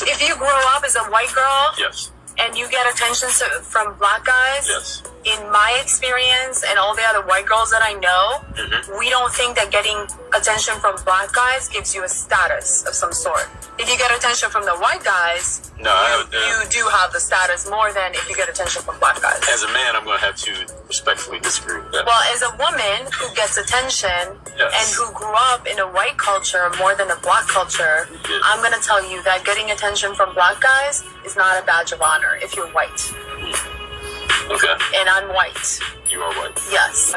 If you grow up as a white girl, yes, and you get attention from black guys, yes, in my experience and all the other white girls that I know, we don't think that getting attention from black guys gives you a status of some sort. If you get attention from the white guys, you do have the status more than if you get attention from black guys. As a man, I'm going to have to respectfully disagree with that. Well, as a woman who gets attention and who grew up in a white culture more than a black culture, I'm going to tell you that getting attention from black guys is not a badge of honor if you're white. Okay. And I'm white. You are white. Yes.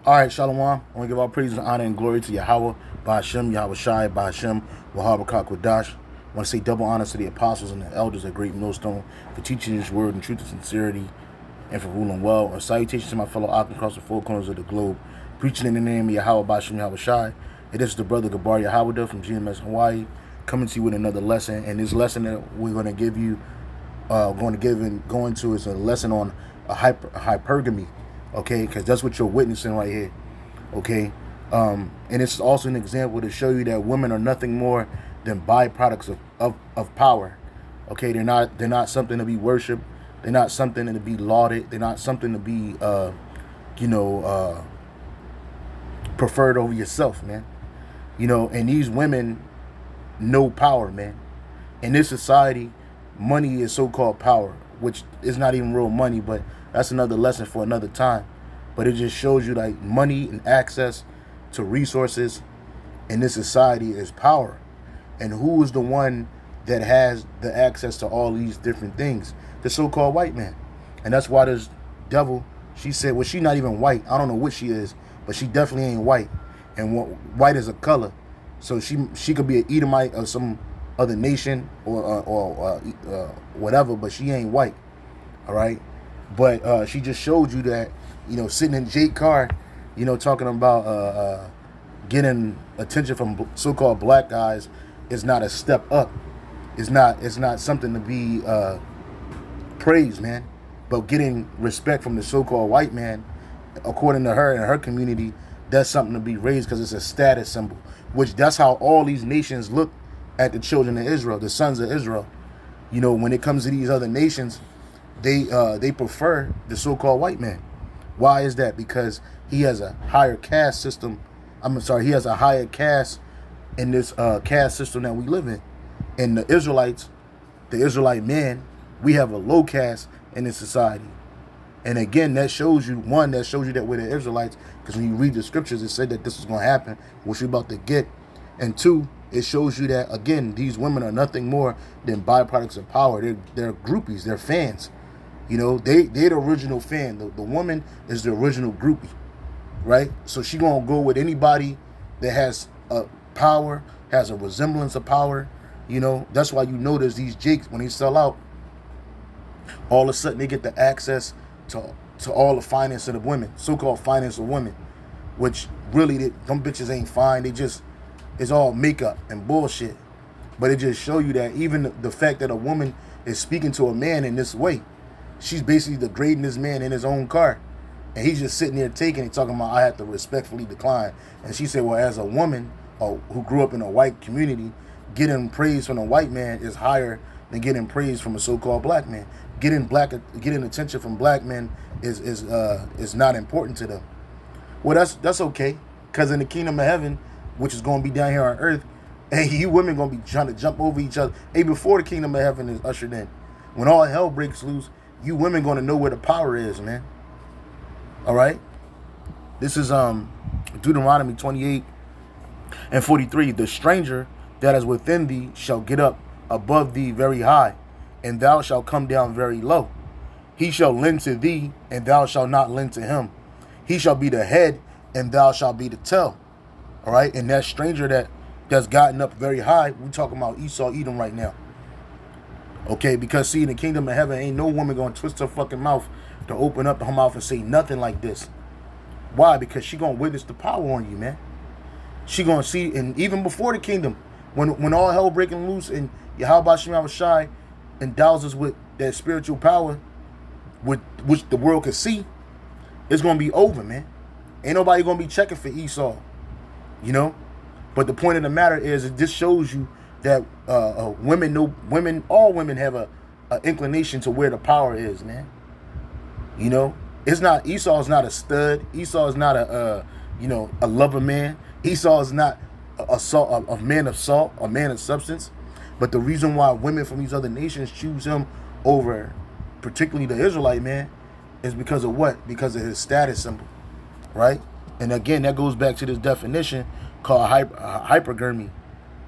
All right, Shalom. I want to give all praise and honor and glory to Yahweh, Ba'ashem, Yahweh Shai, Ba'ashem, Wahabakak Wadash. I want to say double honor to the apostles and the elders at Great Millstone for teaching this word in truth and sincerity and for ruling well. A salutation to my fellow Ak across the four corners of the globe, preaching in the name of Yahweh, Ba'ashem, Yahweh Shai. And this is the brother Gabar Yahweh from GMS Hawaii, coming to you with another lesson. And this lesson that we're going to give you, go into is a lesson on hypergamy, okay? Because that's what you're witnessing right here, okay? And it's also an example to show you that women are nothing more than byproducts of power, okay? They're not something to be worshipped. They're not something to be lauded. They're not something to be, preferred over yourself, man. You know, and these women know power, man. In this society, money is so-called power, which is not even real money, but that's another lesson for another time. But it just shows you like money and access to resources in this society is power. And who is the one that has the access to all these different things? The so-called white man. And that's why this devil, she said, well, she's not even white. I don't know what she is, but she definitely ain't white. And white is a color. So she could be an Edomite of some other nation or whatever, but she ain't white. All right. But she just showed you that, you know, sitting in Jake Carr, you know, talking about getting attention from so-called black guys is not a step up. It's not something to be praised, man. But getting respect from the so-called white man, according to her and her community, that's something to be raised because it's a status symbol. Which that's how all these nations look at the children of Israel, the sons of Israel. You know, when it comes to these other nations, they prefer the so-called white man. Why is that? Because he has a higher caste system. He has a higher caste in this caste system that we live in. And the Israelites, the Israelite man, we have a low caste in this society. And again, that shows you, one, that shows you that we're the Israelites, because when you read the scriptures, it said that this is going to happen, which we're about to get. And two, it shows you that, again, these women are nothing more than byproducts of power. They're groupies. They're fans. You know, they're the original fan. The woman is the original groupie, right? So she going to go with anybody that has power, has a resemblance of power. You know, that's why you notice these jakes, when they sell out, all of a sudden they get the access to all the finance of the women, so-called finance of women, which really, them bitches ain't fine. It's all makeup and bullshit. But it just show you that even the fact that a woman is speaking to a man in this way, she's basically degrading this man in his own car. And he's just sitting there taking it, talking about, I have to respectfully decline. And she said, well, as a woman who grew up in a white community, getting praise from a white man is higher than getting praise from a so-called black man. Getting attention from black men is not important to them. Well, that's okay, because in the kingdom of heaven, which is going to be down here on earth, hey, you women going to be trying to jump over each other. Hey, before the kingdom of heaven is ushered in, when all hell breaks loose, you women going to know where the power is, man. All right? This is Deuteronomy 28:43. The stranger that is within thee shall get up above thee very high, and thou shalt come down very low. He shall lend to thee, and thou shalt not lend to him. He shall be the head, and thou shalt be the tail. All right? And that stranger that's gotten up very high, we're talking about Esau, Edom right now. Okay? Because, see, in the kingdom of heaven, ain't no woman going to twist her fucking mouth to open up her mouth and say nothing like this. Why? Because she going to witness the power on you, man. She going to see, and even before the kingdom, when all hell breaking loose and Yahweh Shem Shai endows us with that spiritual power, which the world could see, it's going to be over, man. Ain't nobody going to be checking for Esau, you know? But the point of the matter is, it just shows you that all women have a inclination to where the power is, man. You know, it's not, Esau's not a stud. Esau is not a lover man. Esau is not a man of salt, a man of substance. But the reason why women from these other nations choose him over, particularly the Israelite man, is because of what? Because of his status symbol, right? And again, that goes back to this definition called hypergamy.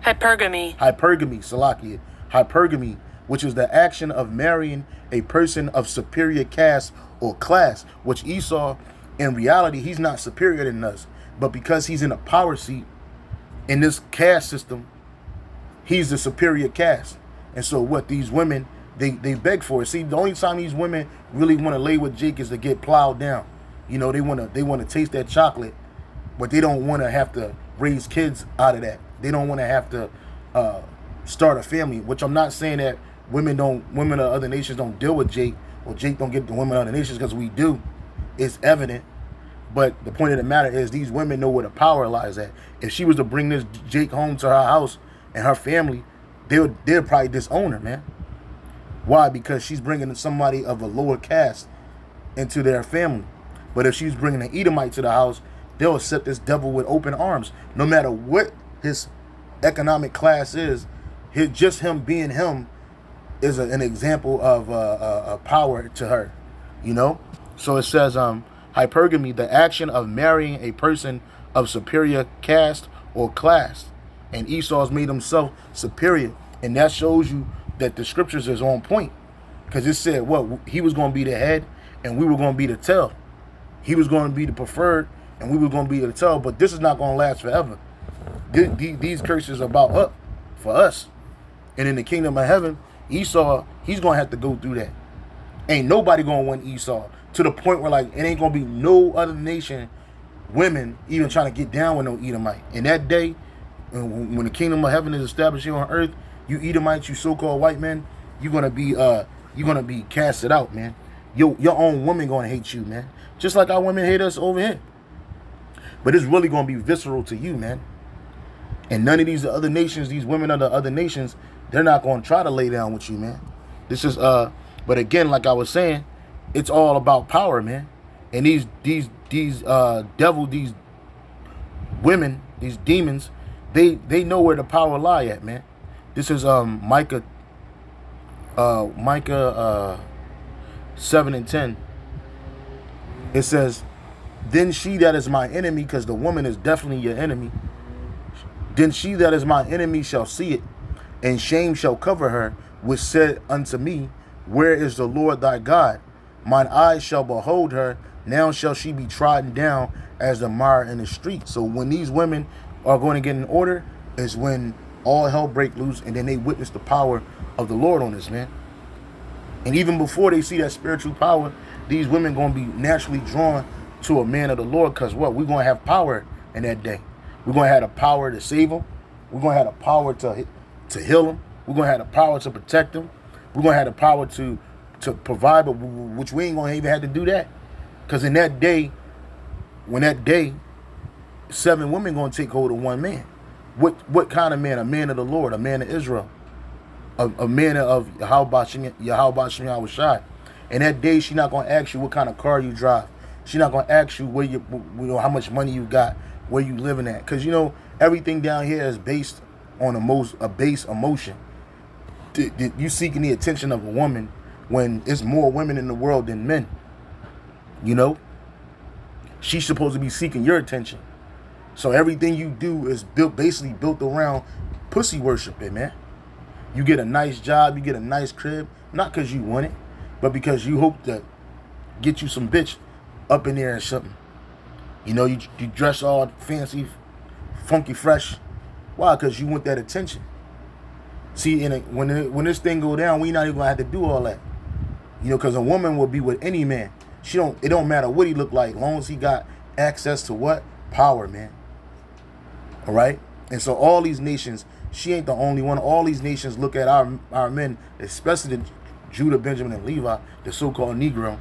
Hypergamy, Salakia. Hypergamy, which is the action of marrying a person of superior caste or class, which Esau, in reality, he's not superior than us. But because he's in a power seat in this caste system, he's the superior caste. And so what these women, they beg for it. See, the only time these women really want to lay with Jake is to get plowed down. You know, they want to taste that chocolate, but they don't want to have to raise kids out of that. They don't want to have to start a family, which I'm not saying that women of other nations don't deal with Jake, or Jake don't get the women of other nations, because we do. It's evident. But the point of the matter is these women know where the power lies at. If she was to bring this Jake home to her house and her family, they'd probably disown her, man. Why? Because she's bringing somebody of a lower caste into their family. But if she's bringing an Edomite to the house, they'll accept this devil with open arms. No matter what his economic class is, just him being him is an example of a power to her, you know? So it says, hypergamy, the action of marrying a person of superior caste or class. And Esau's made himself superior. And that shows you that the scriptures is on point. Because it said, what? He was going to be the head and we were going to be the tail. He was going to be the preferred and we were going to be the tail. But this is not going to last forever. These curses are about up for us. And in the kingdom of heaven, Esau, he's going to have to go through that. Ain't nobody going to win Esau. To the point where, like, it ain't going to be no other nation, women, even trying to get down with no Edomite. In that day, when the kingdom of heaven is established here on earth, you Edomites, you so-called white men, you're gonna be casted out, man. Your own woman gonna hate you, man. Just like our women hate us over here. But it's really gonna be visceral to you, man. And none of these other nations, these women of the other nations, they're not gonna try to lay down with you, man. This is but again, like I was saying, it's all about power, man. And these devil, these women, these demons, they know where the power lie at, man. This is Micah 7:10. It says, then she that is my enemy, because the woman is definitely your enemy, then she that is my enemy shall see it, and shame shall cover her, which said unto me, where is the Lord thy God? Mine eyes shall behold her, now shall she be trodden down as the mire in the street. So when these women are going to get in order is when all hell break loose, and then they witness the power of the Lord on this, man. And even before they see that spiritual power, these women going to be naturally drawn to a man of the Lord, because what? We're going to have power in that day. We're going to have the power to save them. We're going to have the power to heal them. We're going to have the power to protect them. We're going to have the power to provide, but which we ain't going to even have to do that. Because in that day, when that day, 7 women going to take hold of one man. What kind of man? A man of the Lord, a man of Israel, a man of Yahweh Shem Shai. And that day, she's not going to ask you what kind of car you drive. She's not going to ask you where how much money you got, where you living at. Because, everything down here is based on a base emotion. You seeking the attention of a woman when it's more women in the world than men. She's supposed to be seeking your attention. So everything you do is basically built around pussy worshiping, man. You get a nice job, you get a nice crib, not because you want it, but because you hope to get you some bitch up in there and something. You dress all fancy, funky, fresh. Why? Because you want that attention. See, when this thing go down, we not even gonna have to do all that. Because a woman will be with any man. It don't matter what he look like, as long as he got access to what? Power, man. All right? And so all these nations, she ain't the only one. All these nations look at our men, especially the Judah, Benjamin, and Levi, the so-called Negro.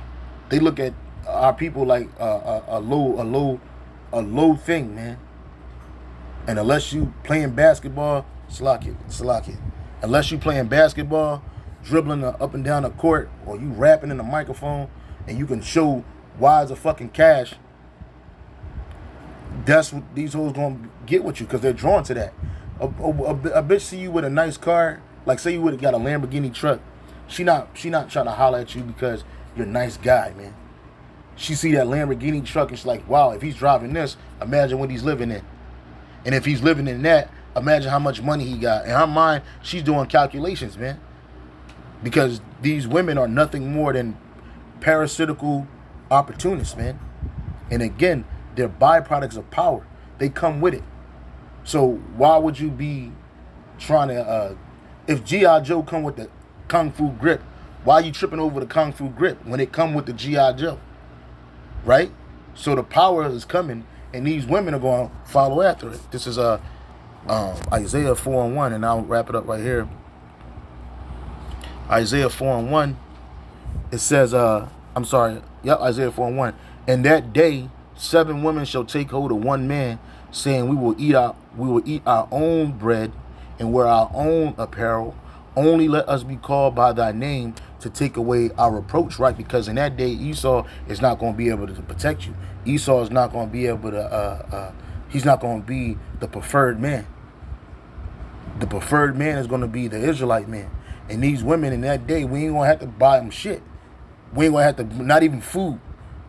They look at our people like a low thing, man. And unless you playing basketball, Slack it. Unless you playing basketball, dribbling up and down the court, or you rapping in the microphone, and you can show wads of fucking cash. That's what these hoes gonna get with you, because they're drawn to that. A bitch see you with a nice car, like say you would have got a Lamborghini truck. She not trying to holler at you because you're a nice guy, man. She see that Lamborghini truck and she's like, wow, if he's driving this, imagine what he's living in. And if he's living in that, imagine how much money he got. In her mind, she's doing calculations, man. Because these women are nothing more than parasitical opportunists, man. And again, they're byproducts of power. They come with it. So why would you be trying to, if G.I. Joe come with the Kung Fu grip, why are you tripping over the Kung Fu grip when it come with the G.I. Joe? Right? So the power is coming, and these women are going to follow after it. This is Isaiah 4:1, and I'll wrap it up right here. Isaiah 4:1, it says, Isaiah 4:1. In that day, 7 women shall take hold of one man, saying, we will eat our own bread and wear our own apparel. Only let us be called by thy name to take away our reproach, right? Because in that day, Esau is not going to be able to protect you. Esau is not going to be able to, he's not going to be the preferred man. The preferred man is going to be the Israelite man. And these women in that day, we ain't going to have to buy them shit. We ain't going to have to, not even food.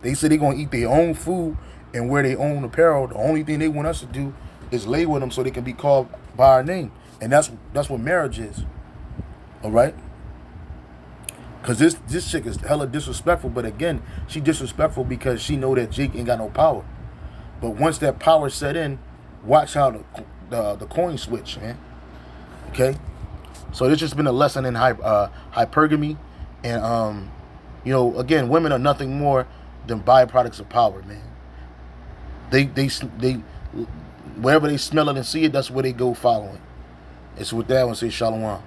They said they're going to eat their own food and wear their own apparel. The only thing they want us to do is lay with them so they can be called by our name. And that's what marriage is. All right? Because this chick is hella disrespectful. But again, she disrespectful because she know that Jake ain't got no power. But once that power set in, watch how the coin switch, man. Okay? So this just been a lesson in hypergamy. And, you know, again, women are nothing more than byproducts of power, man. They wherever they smell it and see it, that's where they go following. It's with that one, say shalom.